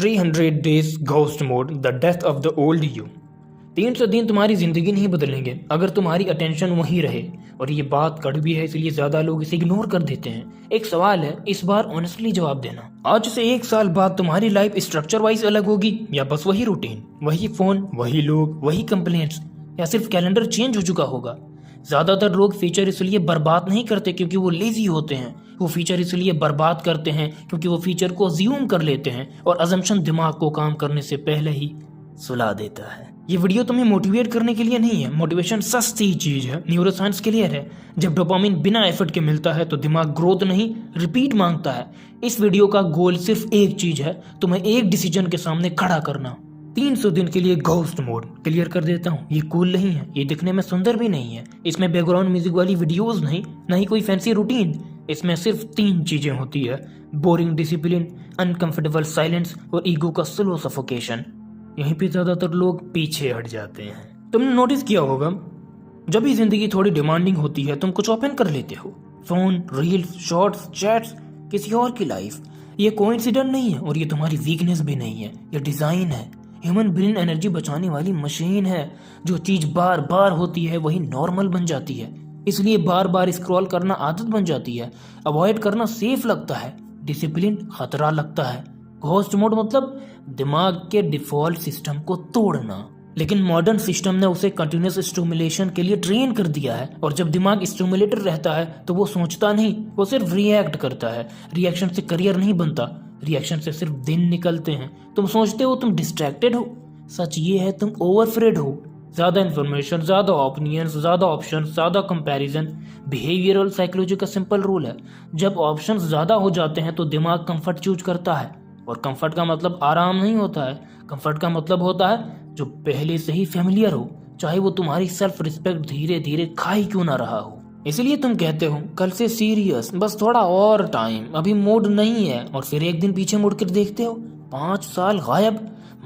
300 days ghost mode, the death of the old you। 300 दिन तुम्हारी जिंदगी नहीं बदलेंगे अगर तुम्हारी अटेंशन वहीं रहे। और ये बात कड़वी है, इसलिए ज्यादा लोग इसे इग्नोर कर देते हैं। एक सवाल है, इस बार ऑनेस्टली जवाब देना। आज से 1 साल बाद तुम्हारी लाइफ स्ट्रक्चर वाइज अलग होगी या बस वही रूटीन, वही फोन, वही लोग, वही कंप्लेंट्स, या सिर्फ कैलेंडर चेंज हो चुका होगा। ज्यादातर लोग फीचर इसलिए बर्बाद नहीं करते क्योंकि वो लेजी होते हैं, वो फीचर इसलिए बर्बाद करते हैं क्योंकि वो फीचर को अज्यूम कर लेते हैं और अजम्पशन दिमाग को काम करने से पहले ही सुला देता है। ये वीडियो तुम्हें मोटिवेट करने के लिए नहीं है, मोटिवेशन सस्ती चीज है, न्यूरोसाइंस क्लियर है। जब डोपामिन बिना एफर्ट के मिलता है तो दिमाग ग्रोथ नहीं रिपीट मांगता है। इस वीडियो का गोल सिर्फ एक चीज है, तुम्हें एक डिसीजन के सामने खड़ा करना। 300 दिन के लिए घोस्ट मोड क्लियर कर देता हूँ। ये कूल नहीं है, ये दिखने में सुंदर भी नहीं है, इसमें बैकग्राउंड म्यूजिक वाली वीडियोस नहीं, ना ही कोई फैंसी रूटीन। इसमें सिर्फ 3 चीजें होती है, बोरिंग डिसिप्लिन, अनकंफर्टेबल साइलेंस और ईगो का स्लो सफोकेशन। यहीं पे ज्यादातर लोग पीछे हट जाते हैं। तुमने नोटिस किया होगा, जब भी जिंदगी थोड़ी डिमांडिंग होती है तुम कुछ ओपन कर लेते हो, फोन, रील्स, शॉर्ट्स, चैट्स, किसी और की लाइफ। ये कोइंसिडेंट नहीं है और ये तुम्हारी वीकनेस भी नहीं है, ये डिजाइन है। ह्यूमन ब्रेन एनर्जी बचाने वाली मशीन है। जो चीज बार बार होती है वही नॉर्मल बन जाती है, इसलिए बार बार स्क्रॉल करना आदत बन जाती है। अवॉइड करना सेफ लगता है, डिसिप्लिन खतरा लगता है। घोस्ट मोड मतलब दिमाग के डिफॉल्ट सिस्टम को तोड़ना, लेकिन मॉडर्न सिस्टम ने उसे कंटिन्यूअस स्टिमुलेशन के लिए ट्रेन कर दिया है। और जब दिमाग स्टिमुलेटेड रहता है तो वो सोचता नहीं, वो सिर्फ रिएक्ट करता है। रिएक्शन से करियर नहीं बनता, रिएक्शन से सिर्फ दिन निकलते हैं। तुम सोचते हो तुम डिस्ट्रैक्टेड हो, सच ये है तुम ओवरफ्रेड हो। ज्यादा इन्फॉर्मेशन, ज्यादा ओपिनियंस, ज्यादा ऑप्शन, ज्यादा कंपैरिजन। बिहेवियरल साइकोलॉजी का सिंपल रूल है, जब ऑप्शंस ज्यादा हो जाते हैं तो दिमाग कंफर्ट चूज करता है। और कंफर्ट का मतलब आराम नहीं होता है, कंफर्ट का मतलब होता है जो पहले से ही फेमिलियर हो, चाहे वो तुम्हारी सेल्फ रिस्पेक्ट धीरे धीरे खा ही क्यों ना रहा हो। इसलिए तुम कहते हो कल से सीरियस, बस थोड़ा और टाइम, अभी मूड नहीं है, और फिर एक दिन पीछे मुड़कर देखते हो 5 साल गायब।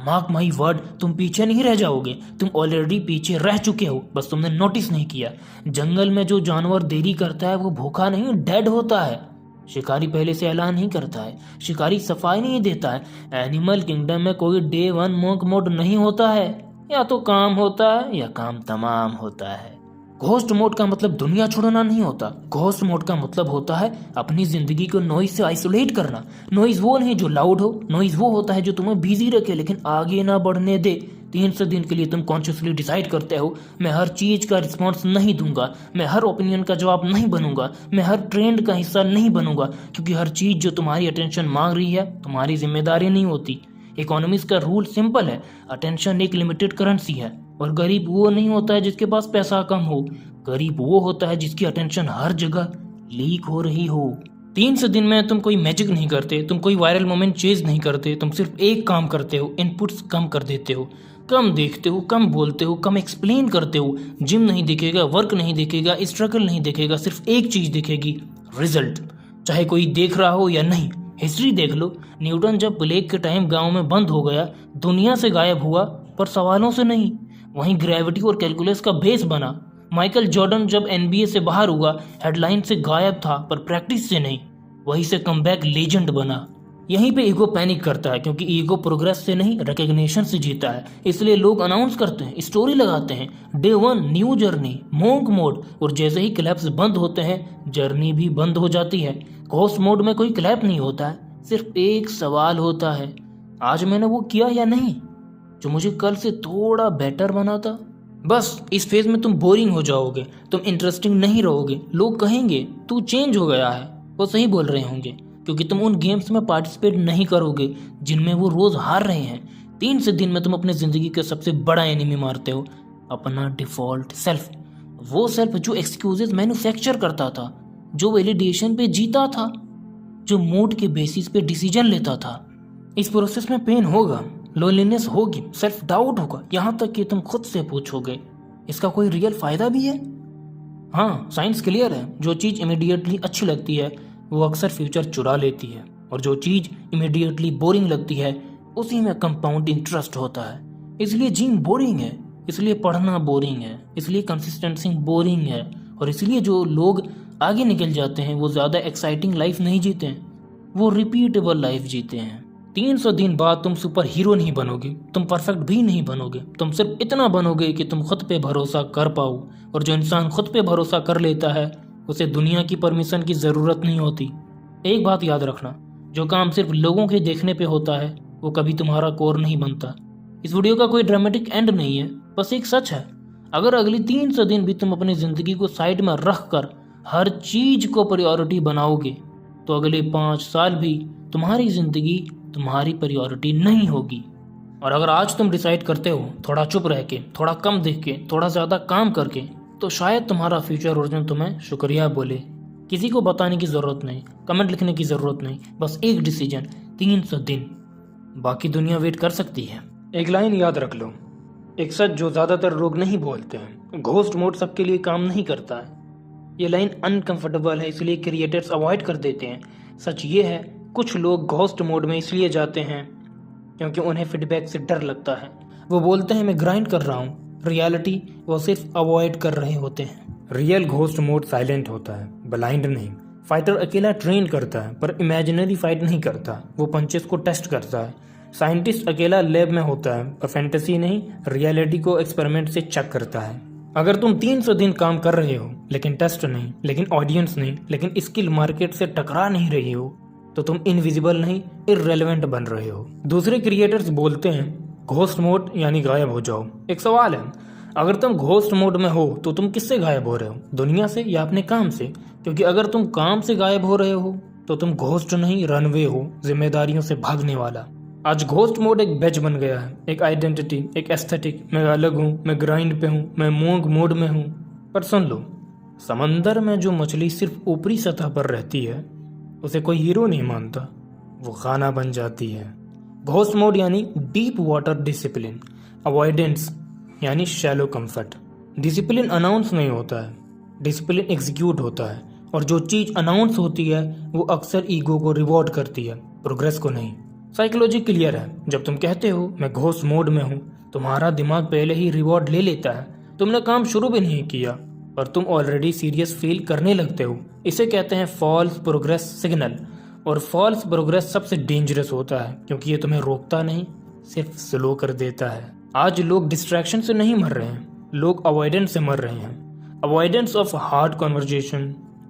मार्क माई वर्ड, तुम पीछे नहीं रह जाओगे, तुम ऑलरेडी पीछे रह चुके हो, बस तुमने नोटिस नहीं किया। जंगल में जो जानवर देरी करता है वो भूखा नहीं, डेड होता है। शिकारी पहले से ऐलान नहीं करता है, शिकारी सफाई नहीं देता है। एनिमल किंगडम में कोई डे 1 मॉन्क मोड नहीं होता है, या तो काम होता है या काम तमाम होता है। घोस्ट मोड का मतलब दुनिया छोड़ना नहीं होता, घोस्ट मोड का मतलब होता है अपनी जिंदगी को नॉइज से आइसोलेट करना। नॉइज वो नहीं जो लाउड हो, नॉइज वो होता है जो तुम्हें बिजी रखे लेकिन आगे ना बढ़ने दे। 300 दिन के लिए तुम कॉन्शियसली डिसाइड करते हो, मैं हर चीज का रिस्पॉन्स नहीं दूंगा, मैं हर ओपिनियन का जवाब नहीं बनूंगा, मैं हर ट्रेंड का हिस्सा नहीं बनूंगा, क्योंकि हर चीज जो तुम्हारी अटेंशन मांग रही है तुम्हारी जिम्मेदारी नहीं होती। इकोनॉमिक्स का रूल सिंपल है, अटेंशन एक लिमिटेड करेंसी है। और गरीब वो नहीं होता है जिसके पास पैसा कम हो, गरीब वो होता है जिसकी अटेंशन हर जगह लीक हो रही हो। 300 दिन में तुम कोई मैजिक नहीं करते, तुम कोई वायरल मोमेंट चेज नहीं करते, तुम सिर्फ एक काम करते हो, इनपुट्स कम कर देते हो, कम देखते हो, कम बोलते हो, कम एक्सप्लेन करते हो। जिम नहीं दिखेगा, वर्क नहीं दिखेगा, स्ट्रगल नहीं दिखेगा, सिर्फ एक चीज दिखेगी, रिजल्ट, चाहे कोई देख रहा हो या नहीं। हिस्ट्री देख लो, न्यूटन जब प्लेग के टाइम गांव में बंद हो गया, दुनिया से गायब हुआ, पर सवालों से नहीं। वहीं ग्रेविटी और कैलकुलस का बेस बना। माइकल जॉर्डन जब NBA से बाहर हुआ, हेडलाइन से गायब था पर प्रैक्टिस से नहीं, वहीं से कमबैक लेजेंड बना। यहीं पे ईगो पैनिक करता है, क्योंकि ईगो प्रोग्रेस से नहीं रिकग्निशन से जीता है। इसलिए लोग अनाउंस करते हैं, स्टोरी लगाते हैं, day 1 new journey, monk mode, और जैसे ही क्लैप्स बंद होते हैं जर्नी भी बंद हो जाती है। घोस्ट मोड में कोई क्लैप नहीं होता है, सिर्फ एक सवाल होता है, आज मैंने वो किया या नहीं जो मुझे कल से थोड़ा बेटर बनाता। बस इस फेज में तुम बोरिंग हो जाओगे, तुम इंटरेस्टिंग नहीं रहोगे। लोग कहेंगे तू चेंज हो गया है, वो सही बोल रहे होंगे, क्योंकि तुम उन गेम्स में पार्टिसिपेट नहीं करोगे जिनमें वो रोज हार रहे हैं। 300 दिन में तुम अपनी जिंदगी का सबसे बड़ा एनिमी मारते हो, अपना डिफॉल्ट सेल्फ। वो सेल्फ जो एक्सक्यूजेस मैन्युफैक्चर करता था, जो वैलिडेशन पे जीता था, जो मूड के बेसिस पे डिसीजन लेता था। इस प्रोसेस में पेन होगा, लोनलीनेस होगी, सेल्फ डाउट होगा, यहाँ तक कि तुम खुद से पूछोगे इसका कोई रियल फायदा भी है। हाँ, साइंस क्लियर है, जो चीज इमीडिएटली अच्छी लगती है वो अक्सर फ्यूचर चुरा लेती है, और जो चीज इमीडिएटली बोरिंग लगती है उसी में कंपाउंड इंटरेस्ट होता है। इसलिए जिम बोरिंग है, इसलिए पढ़ना बोरिंग है, इसलिए कंसिस्टेंसी बोरिंग है, और इसलिए जो लोग आगे निकल जाते हैं वो ज्यादा एक्साइटिंग लाइफ नहीं जीते हैं, वो रिपीटेबल लाइफ जीते हैं। 300 दिन बाद तुम सुपर हीरो नहीं बनोगे, तुम परफेक्ट भी नहीं बनोगे, तुम सिर्फ इतना बनोगे कि तुम खुद पे भरोसा कर पाओ। और जो इंसान खुद पे भरोसा कर लेता है उसे दुनिया की परमिशन की ज़रूरत नहीं होती। एक बात याद रखना, जो काम सिर्फ लोगों के देखने पे होता है वो कभी तुम्हारा कोर नहीं बनता। इस वीडियो का कोई ड्रामेटिक एंड नहीं है, बस एक सच है। अगर अगली 300 दिन भी तुम अपनी ज़िंदगी को साइड में रख कर हर चीज़ को प्रायोरिटी बनाओगे तो अगले 5 साल भी तुम्हारी ज़िंदगी तुम्हारी प्रायोरिटी नहीं होगी। और अगर आज तुम डिसाइड करते हो थोड़ा चुप रह के, थोड़ा कम देख के, थोड़ा ज़्यादा काम करके, तो शायद तुम्हारा फ्यूचर वर्जन तुम्हें शुक्रिया बोले। किसी को बताने की ज़रूरत नहीं, कमेंट लिखने की ज़रूरत नहीं, बस एक डिसीजन, 300 दिन, बाकी दुनिया वेट कर सकती है। एक लाइन याद रख लो, एक सच जो ज़्यादातर लोग नहीं बोलते हैं, घोस्ट मोड सबके लिए काम नहीं करता है। ये लाइन अनकंफर्टेबल है इसलिए क्रिएटर्स अवॉइड कर देते हैं। सच ये है, कुछ लोग घोस्ट मोड में इसलिए जाते हैं क्योंकि उन्हें फीडबैक से डर लगता है। वो बोलते हैं मैं ग्राइंड कर रहा हूँ, रियलिटी वो सिर्फ अवॉइड कर रहे होते हैं। रियल घोस्ट मोड साइलेंट होता है, ब्लाइंड नहीं। फाइटर अकेला ट्रेन करता है पर इमेजिनरी फाइट नहीं करता, वो पंचेस को टेस्ट करता है। साइंटिस्ट अकेला लैब में होता है पर फैंटेसी नहीं, रियलिटी को एक्सपेरिमेंट से चेक करता है। अगर तुम 300 दिन काम कर रहे हो लेकिन टेस्ट नहीं, लेकिन ऑडियंस नहीं, लेकिन स्किल मार्केट से टकरा नहीं रही हो, तो तुम इनविजिबल नहीं, इररेलेवेंट बन रहे हो। दूसरे क्रिएटर्स बोलते हैं घोस्ट मोड यानी गायब हो जाओ। एक सवाल है, अगर तुम घोस्ट मोड में हो तो तुम किससे गायब हो रहे हो, दुनिया से या अपने काम से? क्योंकि अगर तुम काम से गायब हो रहे हो तो तुम घोस्ट नहीं, रनवे हो, जिम्मेदारियों से भागने वाला। आज घोस्ट मोड एक बैच बन गया है, एक आइडेंटिटी, एक एस्थेटिक। मैं अलग हूँ, मैं ग्राइंड पे हूँ, मैं मोंग मोड में हूँ। पर सुन लो, समंदर में जो मछली सिर्फ ऊपरी सतह पर रहती है उसे कोई हीरो नहीं मानता, वो खाना बन जाती है। घोस्ट मोड यानी डीप वाटर डिसिप्लिन, अवॉइडेंस यानी शैलो कंफर्ट। डिसिप्लिन अनाउंस नहीं होता है, डिसिप्लिन एग्जीक्यूट होता है। और जो चीज़ अनाउंस होती है वो अक्सर ईगो को रिवॉर्ड करती है, प्रोग्रेस को नहीं। साइकोलॉजी क्लियर है, जब तुम कहते हो मैं घोस्ट मोड में हूँ, तुम्हारा दिमाग पहले ही रिवॉर्ड ले लेता है। तुमने काम शुरू भी नहीं किया पर तुम ऑलरेडी सीरियस फील करने लगते हो। इसे कहते हैं फॉल्स प्रोग्रेस सिग्नल। और फॉल्स प्रोग्रेस सबसे डेंजरस होता है क्योंकि ये तुम्हें रोकता नहीं, सिर्फ स्लो कर देता है। आज लोग डिस्ट्रैक्शन से नहीं मर रहे हैं, लोग अवॉइडेंस से मर रहे हैं। Avoidance of hard conversation,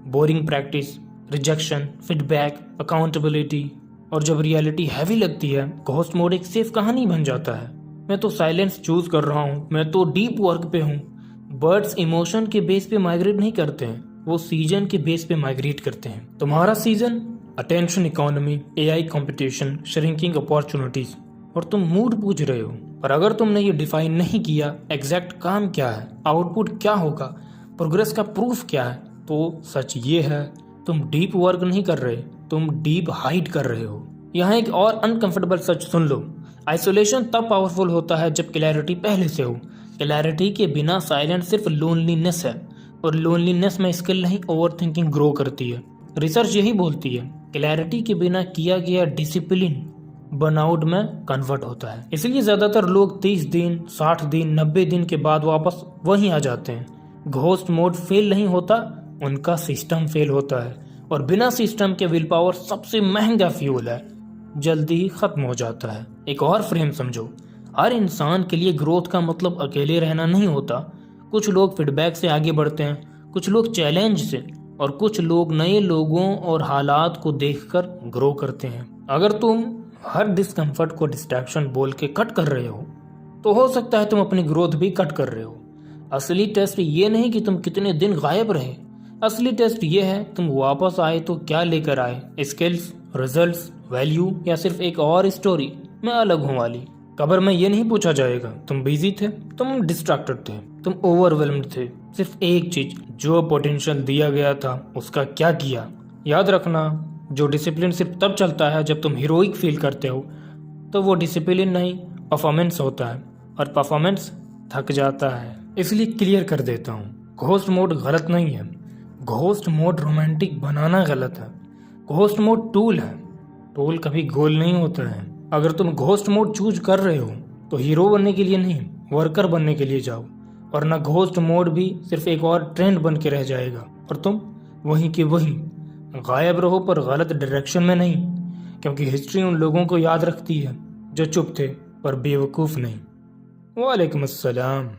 boring practice, rejection, feedback, accountability. और जब रियलिटी हैवी लगती है, घोस्ट मोड एक सेफ कहानी बन जाता है। मैं तो साइलेंस चूज कर रहा हूँ, मैं तो डीप वर्क पे हूँ। बर्ड्स इमोशन के बेस पे माइग्रेट नहीं करते हैं, वो सीजन के बेस पे माइग्रेट करते हैं। तुम्हारा season attention economy, AI competition, shrinking opportunities, और तुम मूड पूछ रहे हो। पर अगर तुमने ये डिफाइन नहीं किया एग्जैक्ट काम क्या है, आउटपुट क्या होगा, प्रोग्रेस का प्रूफ क्या है, तो सच ये है तुम डीप वर्क नहीं कर रहे, तुम डीप हाइड कर रहे हो। यहाँ एक और अनकंफर्टेबल सच सुन लो, आइसोलेशन तब पावरफुल होता है जब क्लैरिटी पहले से हो। क्लैरिटी के बिना साइलेंट सिर्फ लोनलीनेस है, और लोनलीनेस में स्किल नहीं, ओवर थिंकिंग ग्रो करती है। रिसर्च यही बोलती है, क्लैरिटी के बिना किया गया डिसिप्लिन बर्नआउट में कन्वर्ट होता है। इसलिए ज्यादातर लोग 30 दिन, 60 दिन, 90 दिन के बाद वापस वहीं आ जाते हैं। घोस्ट मोड फेल नहीं होता, उनका सिस्टम फेल होता है। और बिना सिस्टम के विल पावर सबसे महंगा फ्यूल है, जल्दी ही खत्म हो जाता है। एक और फ्रेम समझो, हर इंसान के लिए ग्रोथ का मतलब अकेले रहना नहीं होता। कुछ लोग फीडबैक से आगे बढ़ते हैं, कुछ लोग चैलेंज से, और कुछ लोग नए लोगों और हालात को देखकर ग्रो करते हैं। अगर तुम हर डिस्कम्फर्ट को डिस्ट्रैक्शन बोल के कट कर रहे हो तो हो सकता है तुम अपनी ग्रोथ भी कट कर रहे हो। असली टेस्ट ये नहीं कि तुम कितने दिन गायब रहे, असली टेस्ट ये है तुम वापस आए तो क्या लेकर आए, स्किल्स, रिजल्ट्स, वैल्यू, या सिर्फ एक और स्टोरी मैं अलग हूँ वाली। कब्र में ये नहीं पूछा जाएगा तुम बिजी थे, तुम डिस्ट्रैक्टेड थे, तुम ओवरवेल्म्ड थे, सिर्फ एक चीज, जो पोटेंशियल दिया गया था उसका क्या किया। याद रखना, जो डिसिप्लिन सिर्फ तब चलता है जब तुम हीरोइक फील करते हो, तो वो डिसिप्लिन नहीं परफॉर्मेंस होता है, और परफॉर्मेंस थक जाता है। इसलिए क्लियर कर देता हूँ, घोस्ट मोड गलत नहीं है, घोस्ट मोड रोमांटिक बनाना गलत है। घोस्ट मोड टूल है, टूल कभी गोल नहीं होता है। अगर तुम घोस्ट मोड चूज कर रहे हो तो हीरो बनने के लिए नहीं, वर्कर बनने के लिए जाओ, वरना घोस्ट मोड भी सिर्फ एक और ट्रेंड बन के रह जाएगा और तुम वहीं के वहीं गायब रहो, पर गलत डायरेक्शन में नहीं। क्योंकि हिस्ट्री उन लोगों को याद रखती है जो चुप थे पर बेवकूफ़ नहीं। वालेकुम अस्सलाम।